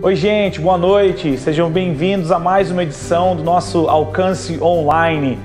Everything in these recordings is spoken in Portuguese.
Oi gente, boa noite, sejam bem-vindos a mais uma edição do nosso Alcance Online.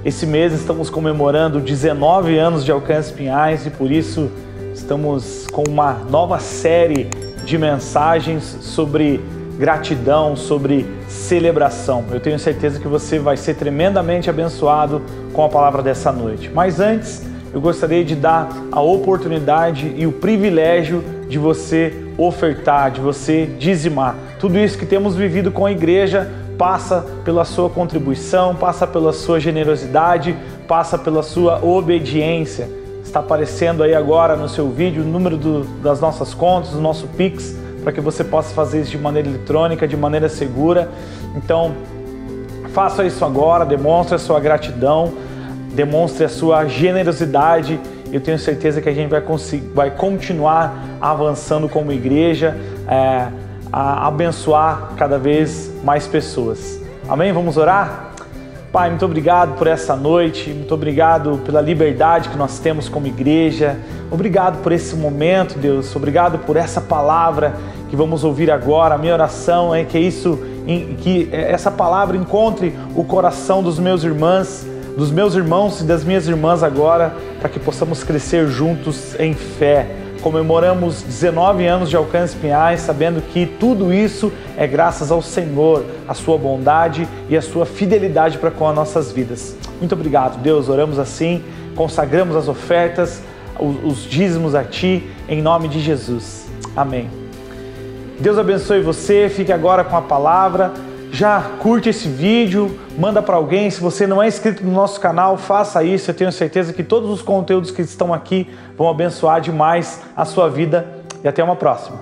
Esse mês estamos comemorando 19 anos de Alcance Pinhais e por isso estamos com uma nova série de mensagens sobre gratidão, sobre celebração. Eu tenho certeza que você vai ser tremendamente abençoado com a palavra dessa noite. Mas antes, eu gostaria de dar a oportunidade e o privilégio de você ofertar, de você dizimar. Tudo isso que temos vivido com a igreja passa pela sua contribuição, passa pela sua generosidade, passa pela sua obediência. Está aparecendo aí agora no seu vídeo o número das nossas contas, do nosso Pix, para que você possa fazer isso de maneira eletrônica, de maneira segura. Então, faça isso agora, demonstre a sua gratidão, demonstre a sua generosidade. Eu tenho certeza que a gente vai continuar avançando como igreja, a abençoar cada vez mais pessoas. Amém? Vamos orar? Pai, muito obrigado por essa noite, muito obrigado pela liberdade que nós temos como igreja, obrigado por esse momento, Deus, obrigado por essa palavra que vamos ouvir agora. A minha oração é que essa palavra encontre o coração dos meus irmãos e das minhas irmãs agora, para que possamos crescer juntos em fé. Comemoramos 19 anos de Alcance Pinhais, sabendo que tudo isso é graças ao Senhor, a sua bondade e a sua fidelidade para com as nossas vidas. Muito obrigado, Deus. Oramos assim, consagramos as ofertas, os dízimos a Ti, em nome de Jesus. Amém. Deus abençoe você, fique agora com a palavra. Já curte esse vídeo, manda para alguém. Se você não é inscrito no nosso canal, faça isso. Eu tenho certeza que todos os conteúdos que estão aqui vão abençoar demais a sua vida. E até uma próxima.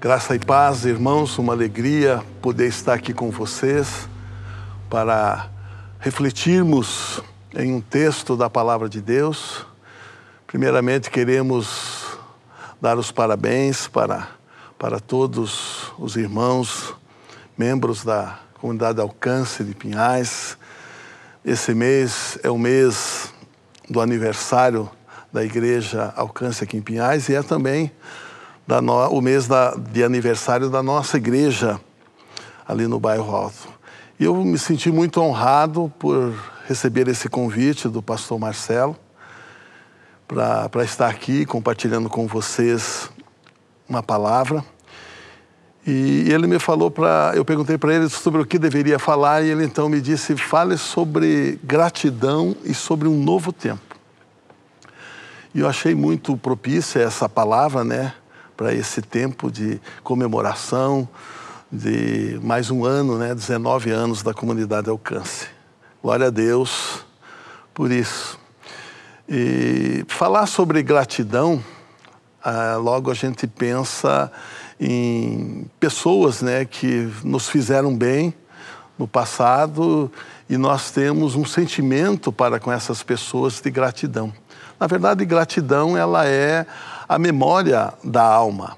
Graça e paz, irmãos, uma alegria poder estar aqui com vocês para refletirmos em um texto da Palavra de Deus. Primeiramente, queremos dar os parabéns para todos os irmãos, membros da comunidade Alcance de Pinhais. Esse mês é o mês do aniversário da igreja Alcance aqui em Pinhais e é também o mês de aniversário da nossa igreja ali no bairro Alto. E eu me senti muito honrado por receber esse convite do pastor Marcelo para estar aqui compartilhando com vocês uma palavra. E ele me falou eu perguntei para ele sobre o que deveria falar e ele então me disse: fale sobre gratidão e sobre um novo tempo. E eu achei muito propícia essa palavra, né, para esse tempo de comemoração de mais um ano, né, 19 anos da comunidade Alcance. Glória a Deus por isso. E falar sobre gratidão, logo a gente pensa em pessoas, né, que nos fizeram bem no passado e nós temos um sentimento para com essas pessoas de gratidão. Na verdade, gratidão ela é a memória da alma.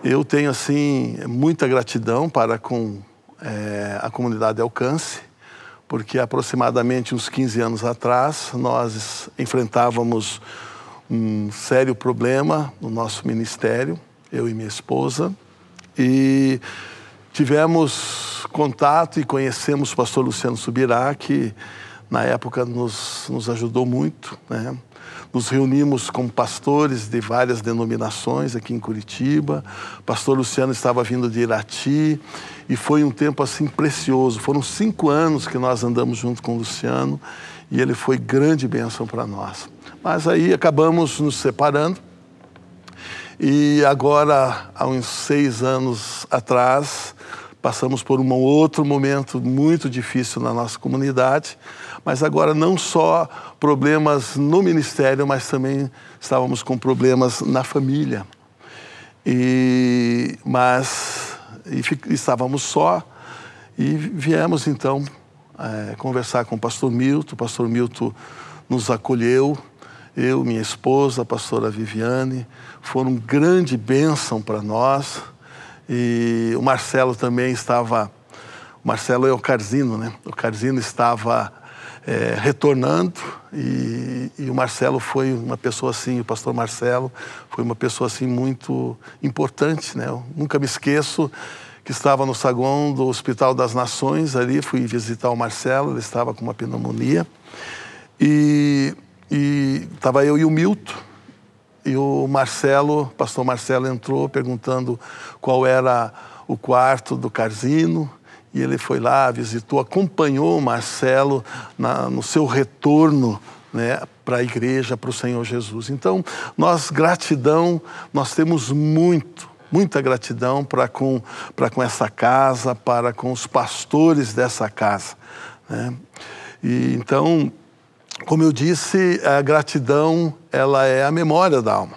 Eu tenho assim muita gratidão para com a comunidade Alcance, porque aproximadamente uns 15 anos atrás nós enfrentávamos um sério problema no nosso ministério, eu e minha esposa, e tivemos contato e conhecemos o pastor Luciano Subirá, que na época nos ajudou muito, né? Nos reunimos com pastores de várias denominações aqui em Curitiba. O pastor Luciano estava vindo de Irati e foi um tempo assim precioso. Foram 5 anos que nós andamos junto com o Luciano e ele foi grande bênção para nós. Mas aí acabamos nos separando. E agora, há uns 6 anos atrás, passamos por um outro momento muito difícil na nossa comunidade, mas agora não só problemas no ministério, mas também estávamos com problemas na família. Estávamos só e viemos então conversar com o pastor Milton. O pastor Milton nos acolheu, eu, minha esposa, a pastora Viviane, foram grande bênção para nós. E o Marcelo também estava, o Marcelo é o Carzino, né? O Carzino estava retornando E o Marcelo foi uma pessoa assim, o pastor Marcelo foi uma pessoa assim muito importante, né? Eu nunca me esqueço que estava no saguão do Hospital das Nações, ali fui visitar o Marcelo, ele estava com uma pneumonia, e estava eu e o Milton, e o pastor Marcelo entrou perguntando qual era o quarto do Carzino, e ele foi lá, visitou, acompanhou o Marcelo no seu retorno, né, para a igreja, para o Senhor Jesus. Então, nós temos muita gratidão para com essa casa, para com os pastores dessa casa, né? E então, como eu disse, a gratidão, ela é a memória da alma.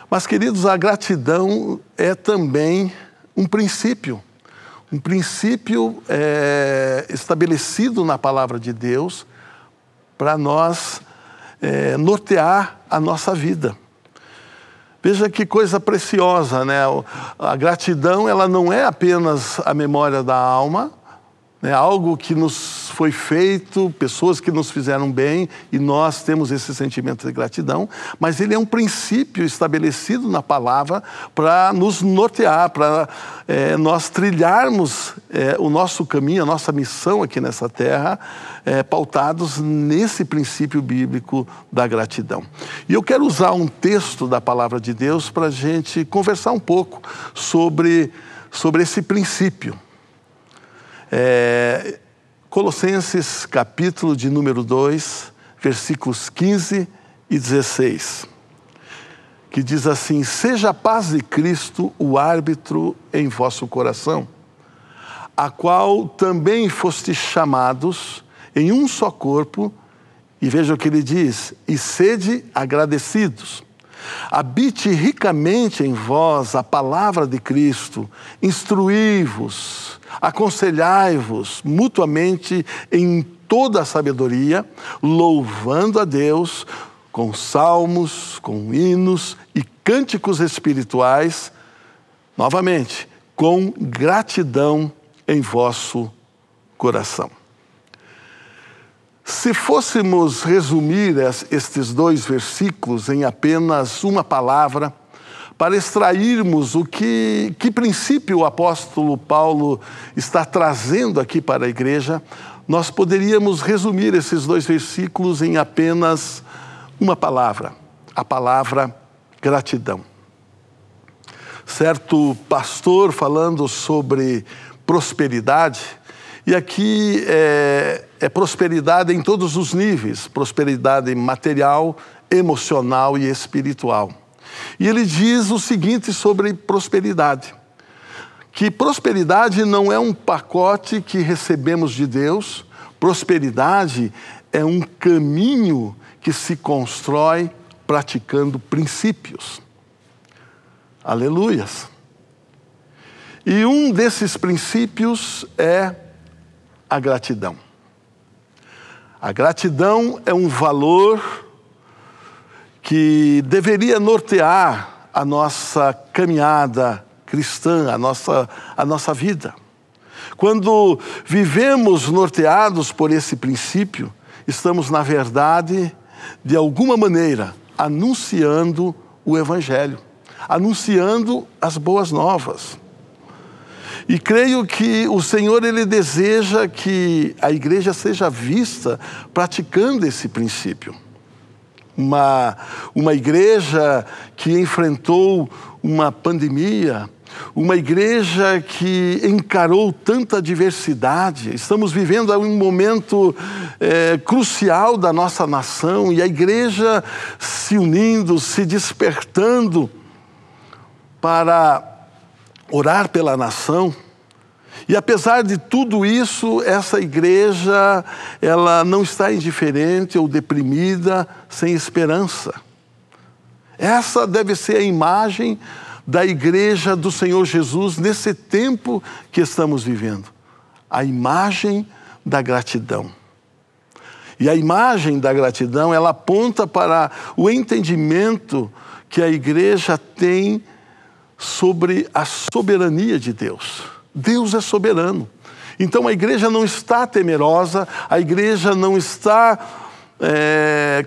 Mas, queridos, a gratidão é também um princípio estabelecido na palavra de Deus para nós nortear a nossa vida. Veja que coisa preciosa, né? A gratidão, ela não é apenas a memória da alma, né? Algo que nos foi feito, pessoas que nos fizeram bem, e nós temos esse sentimento de gratidão, mas ele é um princípio estabelecido na palavra para nos nortear, para nós trilharmos o nosso caminho, a nossa missão aqui nessa terra, pautados nesse princípio bíblico da gratidão. E eu quero usar um texto da palavra de Deus para a gente conversar um pouco sobre esse princípio. Colossenses, capítulo de número 2, versículos 15 e 16, que diz assim: seja a paz de Cristo o árbitro em vosso coração, a qual também fostes chamados em um só corpo, e veja o que ele diz, e sede agradecidos. Habite ricamente em vós a palavra de Cristo, instruí-vos, aconselhai-vos mutuamente em toda a sabedoria, louvando a Deus com salmos, com hinos e cânticos espirituais, novamente, com gratidão em vosso coração. Se fôssemos resumir estes dois versículos em apenas uma palavra, para extrairmos que princípio o apóstolo Paulo está trazendo aqui para a igreja, nós poderíamos resumir esses dois versículos em apenas uma palavra, a palavra gratidão. Certo pastor falando sobre prosperidade, e aqui é prosperidade em todos os níveis, prosperidade material, emocional e espiritual. E ele diz o seguinte sobre prosperidade, que prosperidade não é um pacote que recebemos de Deus, prosperidade é um caminho que se constrói praticando princípios. Aleluias! E um desses princípios é a gratidão. A gratidão é um valor que deveria nortear a nossa caminhada cristã, a nossa vida. Quando vivemos norteados por esse princípio, estamos, na verdade, de alguma maneira, anunciando o Evangelho, anunciando as boas novas. E creio que o Senhor, Ele deseja que a igreja seja vista praticando esse princípio. Uma igreja que enfrentou uma pandemia, uma igreja que encarou tanta diversidade. Estamos vivendo um momento crucial da nossa nação, e a igreja se unindo, se despertando para orar pela nação. E apesar de tudo isso, essa igreja, ela não está indiferente ou deprimida, sem esperança. Essa deve ser a imagem da igreja do Senhor Jesus nesse tempo que estamos vivendo. A imagem da gratidão. E a imagem da gratidão, ela aponta para o entendimento que a igreja tem sobre a soberania de Deus. Deus é soberano. Então a igreja não está temerosa, a igreja não está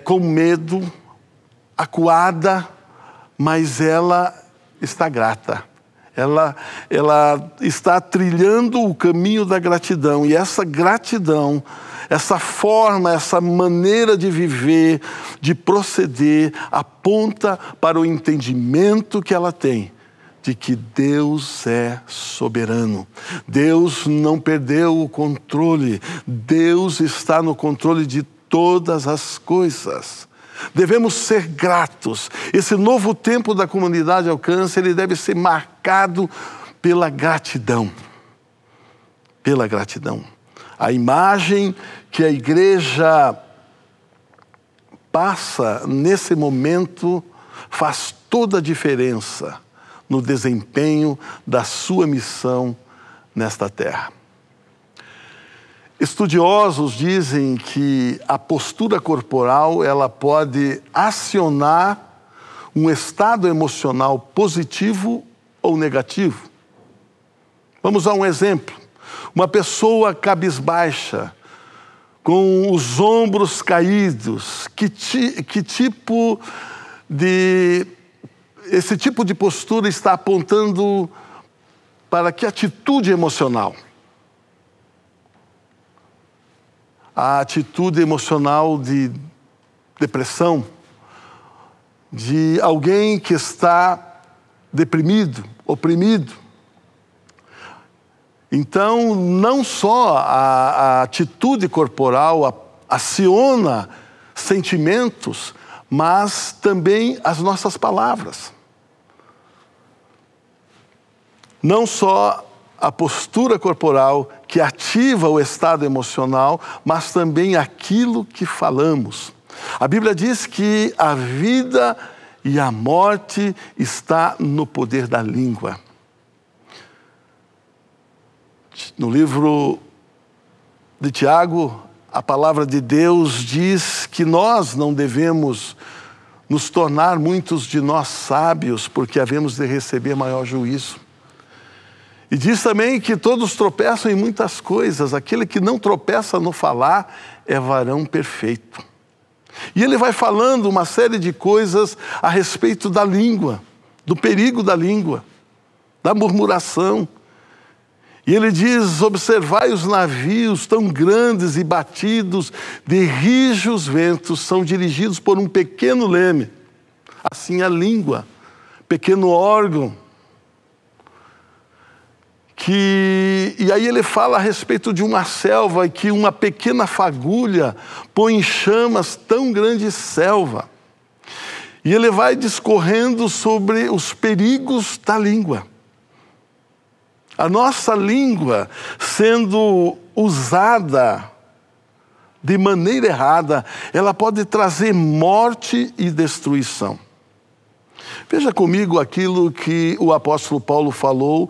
com medo, acuada, mas ela está grata. Ela está trilhando o caminho da gratidão. E essa gratidão, essa forma, essa maneira de viver, de proceder, aponta para o entendimento que ela tem de que Deus é soberano. Deus não perdeu o controle. Deus está no controle de todas as coisas. Devemos ser gratos. Esse novo tempo da comunidade Alcance, ele deve ser marcado pela gratidão. Pela gratidão. A imagem que a igreja passa nesse momento faz toda a diferença no desempenho da sua missão nesta terra. Estudiosos dizem que a postura corporal ela pode acionar um estado emocional positivo ou negativo. Vamos a um exemplo. Uma pessoa cabisbaixa, com os ombros caídos, esse tipo de postura está apontando para que atitude emocional? A atitude emocional de depressão, de alguém que está deprimido, oprimido. Então, não só a atitude corporal aciona sentimentos, mas também as nossas palavras. Não só a postura corporal que ativa o estado emocional, mas também aquilo que falamos. A Bíblia diz que a vida e a morte está no poder da língua. No livro de Tiago, a palavra de Deus diz que nós não devemos nos tornar muitos de nós sábios, porque havemos de receber maior juízo. E diz também que todos tropeçam em muitas coisas. Aquele que não tropeça no falar é varão perfeito. E ele vai falando uma série de coisas a respeito da língua, do perigo da língua, da murmuração. E ele diz: observai os navios tão grandes e batidos de rijos ventos, são dirigidos por um pequeno leme. Assim a língua, pequeno órgão. E aí ele fala a respeito de uma selva, que uma pequena fagulha põe em chamas tão grande selva. E ele vai discorrendo sobre os perigos da língua. A nossa língua, sendo usada de maneira errada, ela pode trazer morte e destruição. Veja comigo aquilo que o apóstolo Paulo falou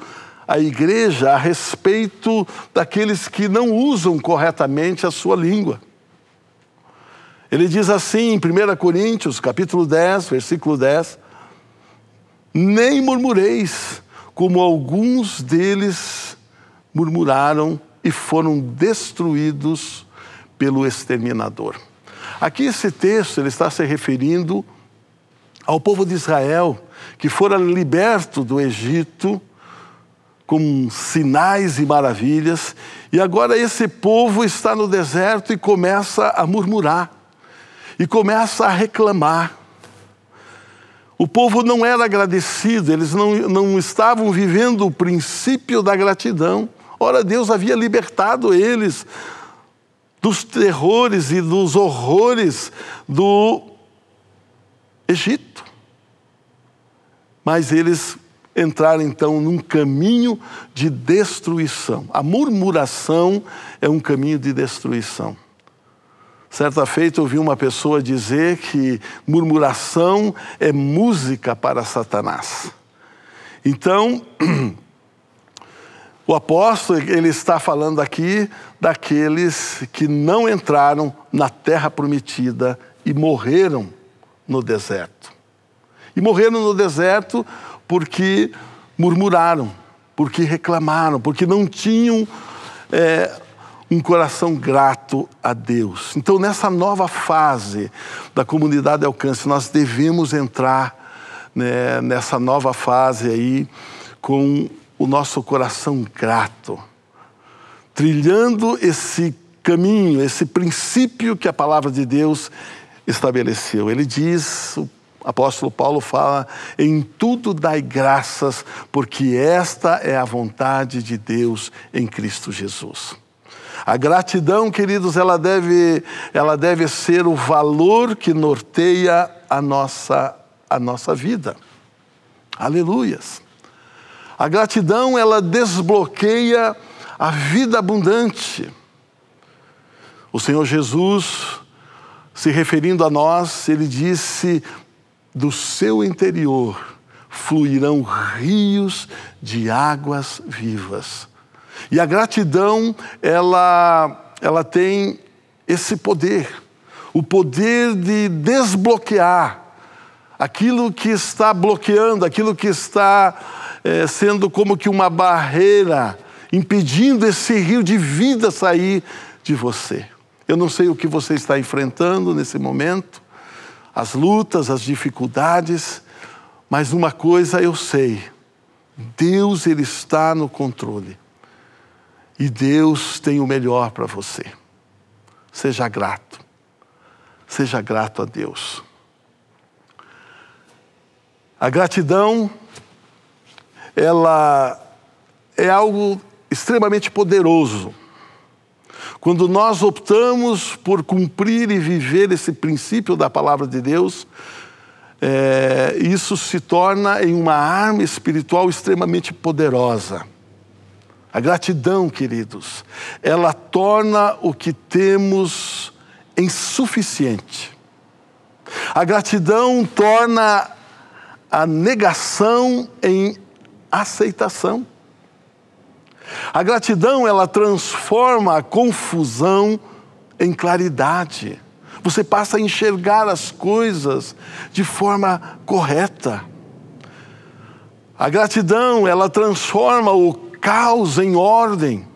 à igreja a respeito daqueles que não usam corretamente a sua língua. Ele diz assim em 1 Coríntios, capítulo 10, versículo 10, nem murmureis, como alguns deles murmuraram e foram destruídos pelo exterminador. Aqui esse texto ele está se referindo ao povo de Israel, que fora liberto do Egito com sinais e maravilhas, e agora esse povo está no deserto e começa a murmurar, e começa a reclamar. O povo não era agradecido, eles não estavam vivendo o princípio da gratidão. Ora, Deus havia libertado eles dos terrores e dos horrores do Egito. Mas eles entraram então num caminho de destruição. A murmuração é um caminho de destruição. Certa feita eu ouvi uma pessoa dizer que murmuração é música para Satanás. Então, o apóstolo ele está falando aqui daqueles que não entraram na terra prometida e morreram no deserto. E morreram no deserto porque murmuraram, porque reclamaram, porque não tinham um coração grato a Deus. Então, nessa nova fase da comunidade Alcance, nós devemos entrar, né, nessa nova fase aí com o nosso coração grato, trilhando esse caminho, esse princípio que a palavra de Deus estabeleceu. Ele diz, o apóstolo Paulo fala, em tudo dai graças, porque esta é a vontade de Deus em Cristo Jesus. A gratidão, queridos, ela deve ser o valor que norteia a nossa vida. Aleluias. A gratidão, ela desbloqueia a vida abundante. O Senhor Jesus, se referindo a nós, ele disse, do seu interior fluirão rios de águas vivas. E a gratidão, ela tem esse poder, o poder de desbloquear aquilo que está bloqueando, aquilo que está sendo como que uma barreira, impedindo esse rio de vida sair de você. Eu não sei o que você está enfrentando nesse momento, as lutas, as dificuldades, mas uma coisa eu sei, Deus, ele está no controle. E Deus tem o melhor para você. Seja grato a Deus. A gratidão, ela é algo extremamente poderoso. Quando nós optamos por cumprir e viver esse princípio da palavra de Deus, isso se torna em uma arma espiritual extremamente poderosa. A gratidão, queridos, ela torna o que temos insuficiente. A gratidão torna a negação em aceitação. A gratidão, ela transforma a confusão em claridade. Você passa a enxergar as coisas de forma correta. A gratidão, ela transforma o caos em ordem.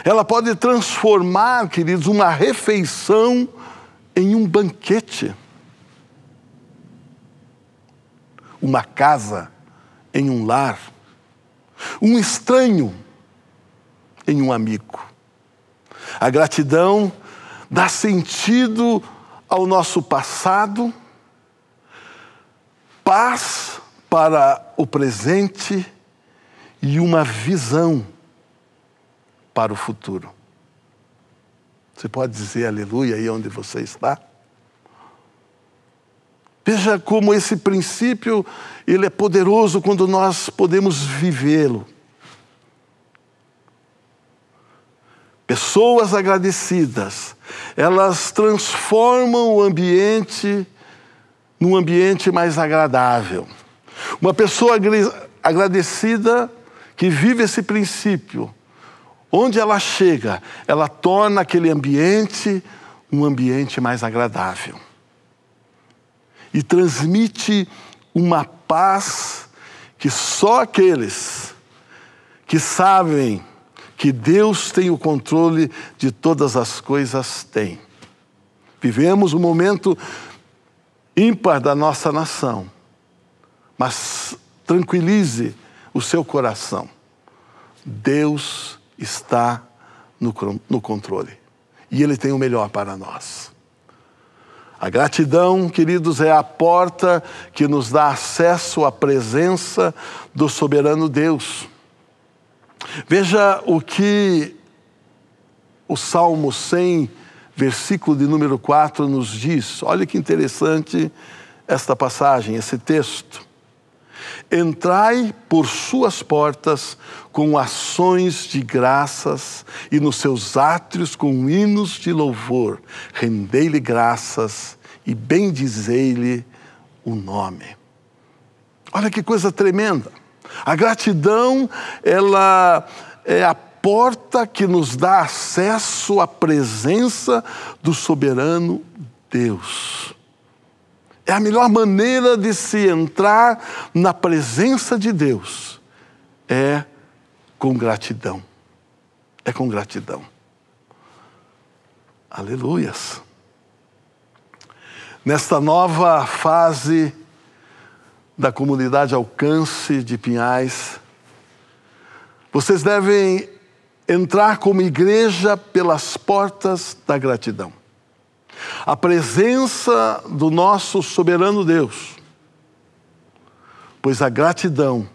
Ela pode transformar, queridos, uma refeição em um banquete. Uma casa em um lar. Um estranho em um amigo. A gratidão dá sentido ao nosso passado, paz para o presente e uma visão para o futuro. Você pode dizer aleluia aí onde você está? Veja como esse princípio, ele é poderoso quando nós podemos vivê-lo. Pessoas agradecidas, elas transformam o ambiente num ambiente mais agradável. Uma pessoa agradecida que vive esse princípio, onde ela chega, ela torna aquele ambiente um ambiente mais agradável. E transmite uma paz que só aqueles que sabem que Deus tem o controle de todas as coisas têm. Vivemos um momento ímpar da nossa nação, mas tranquilize o seu coração. Deus está no controle e Ele tem o melhor para nós. A gratidão, queridos, é a porta que nos dá acesso à presença do soberano Deus. Veja o que o Salmo 100, versículo de número 4 nos diz. Olha que interessante esta passagem, esse texto. Entrai por suas portas com ações de graças e nos seus átrios com hinos de louvor. Rendei-lhe graças e bendizei-lhe o nome. Olha que coisa tremenda. A gratidão, ela é a porta que nos dá acesso à presença do soberano Deus. É a melhor maneira de se entrar na presença de Deus. É com gratidão. É com gratidão. Aleluias. Nesta nova fase da comunidade Alcance de Pinhais, vocês devem entrar como igreja pelas portas da gratidão. A presença do nosso soberano Deus, pois a gratidão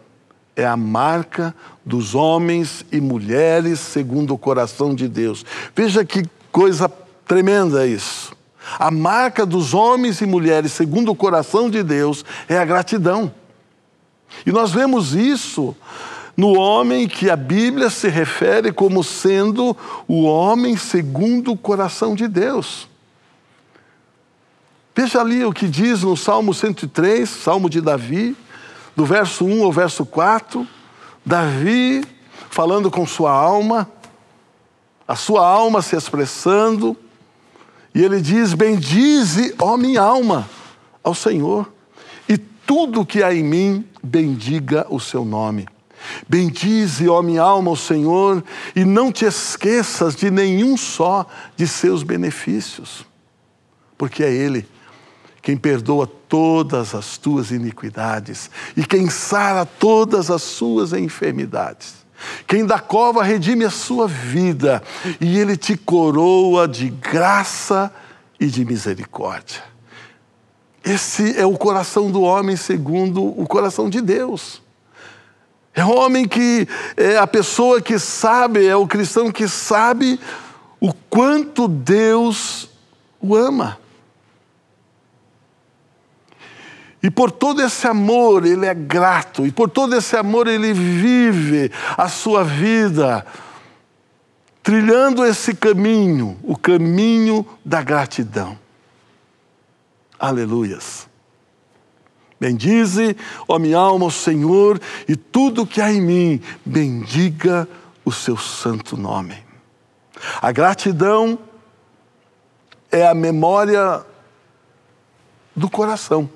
é a marca dos homens e mulheres segundo o coração de Deus. Veja que coisa tremenda isso. A marca dos homens e mulheres segundo o coração de Deus é a gratidão. E nós vemos isso no homem que a Bíblia se refere como sendo o homem segundo o coração de Deus. Veja ali o que diz no Salmo 103, Salmo de Davi, do verso 1 ao verso 4, Davi falando com sua alma, a sua alma se expressando, e ele diz: bendize, ó minha alma, ao Senhor, e tudo que há em mim, bendiga o seu nome. Bendize, ó minha alma, ao Senhor, e não te esqueças de nenhum só de seus benefícios, porque é Ele quem perdoa todas as tuas iniquidades e quem sara todas as suas enfermidades. Quem da cova redime a sua vida e Ele te coroa de graça e de misericórdia. Esse é o coração do homem segundo o coração de Deus. É o homem que é a pessoa que sabe, é o cristão que sabe o quanto Deus o ama. E por todo esse amor ele é grato, e por todo esse amor ele vive a sua vida trilhando esse caminho, o caminho da gratidão. Aleluias. Bendize, ó minha alma, o Senhor, e tudo que há em mim, bendiga o seu santo nome. A gratidão é a memória do coração.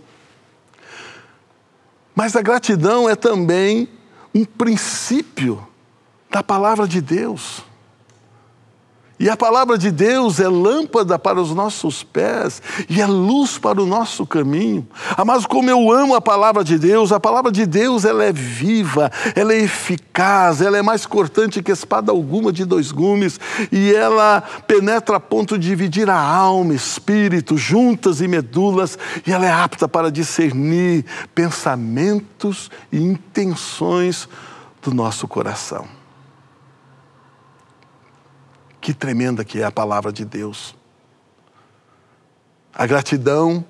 Mas a gratidão é também um princípio da palavra de Deus. E a palavra de Deus é lâmpada para os nossos pés e é luz para o nosso caminho. Mas como eu amo a palavra de Deus ela é viva, ela é eficaz, ela é mais cortante que espada alguma de dois gumes, e ela penetra a ponto de dividir a alma, espírito, juntas e medulas, e ela é apta para discernir pensamentos e intenções do nosso coração. Que tremenda que é a palavra de Deus. A gratidão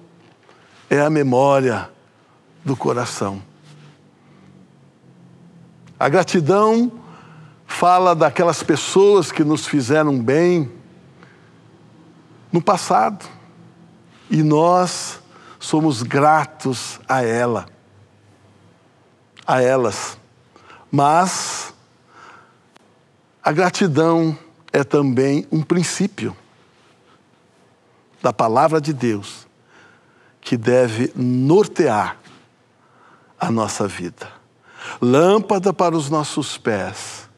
é a memória do coração. A gratidão fala daquelas pessoas que nos fizeram bem no passado. E nós somos gratos a elas. Mas a gratidão é também um princípio da palavra de Deus que deve nortear a nossa vida. Lâmpada para os nossos pés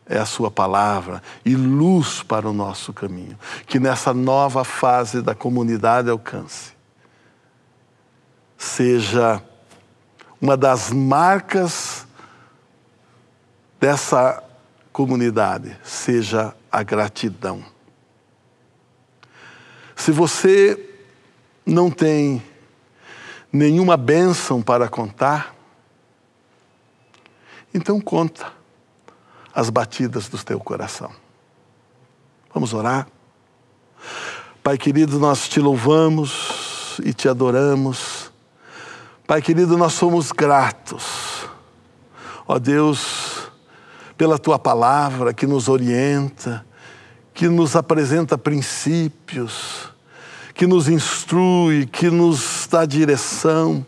é a sua palavra e luz para o nosso caminho. Que nessa nova fase da comunidade Alcance seja uma das marcas dessa comunidade, seja a gratidão. Se você não tem nenhuma bênção para contar, então conta as batidas do teu coração. Vamos orar? Pai querido, nós te louvamos e te adoramos. Pai querido, nós somos gratos, ó Deus, pela tua palavra que nos orienta, que nos apresenta princípios, que nos instrui, que nos dá direção.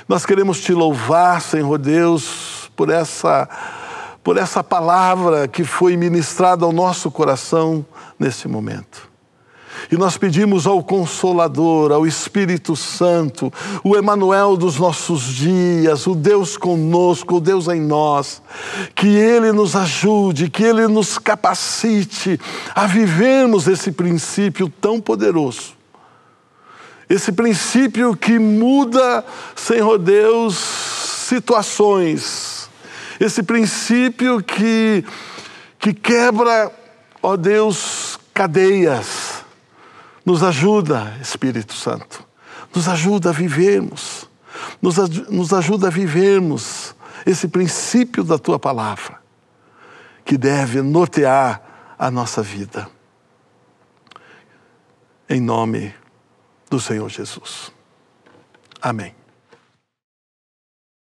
Nós queremos te louvar, Senhor Deus, por essa palavra que foi ministrada ao nosso coração nesse momento. E nós pedimos ao Consolador, ao Espírito Santo, o Emanuel dos nossos dias, o Deus conosco, o Deus em nós, que Ele nos ajude, que Ele nos capacite a vivermos esse princípio tão poderoso. Esse princípio que muda, Senhor Deus, situações. Esse princípio que quebra, ó Deus, cadeias. Nos ajuda, Espírito Santo. Nos ajuda a vivermos. Nos ajuda a vivermos esse princípio da Tua palavra, que deve nortear a nossa vida. Em nome do Senhor Jesus. Amém.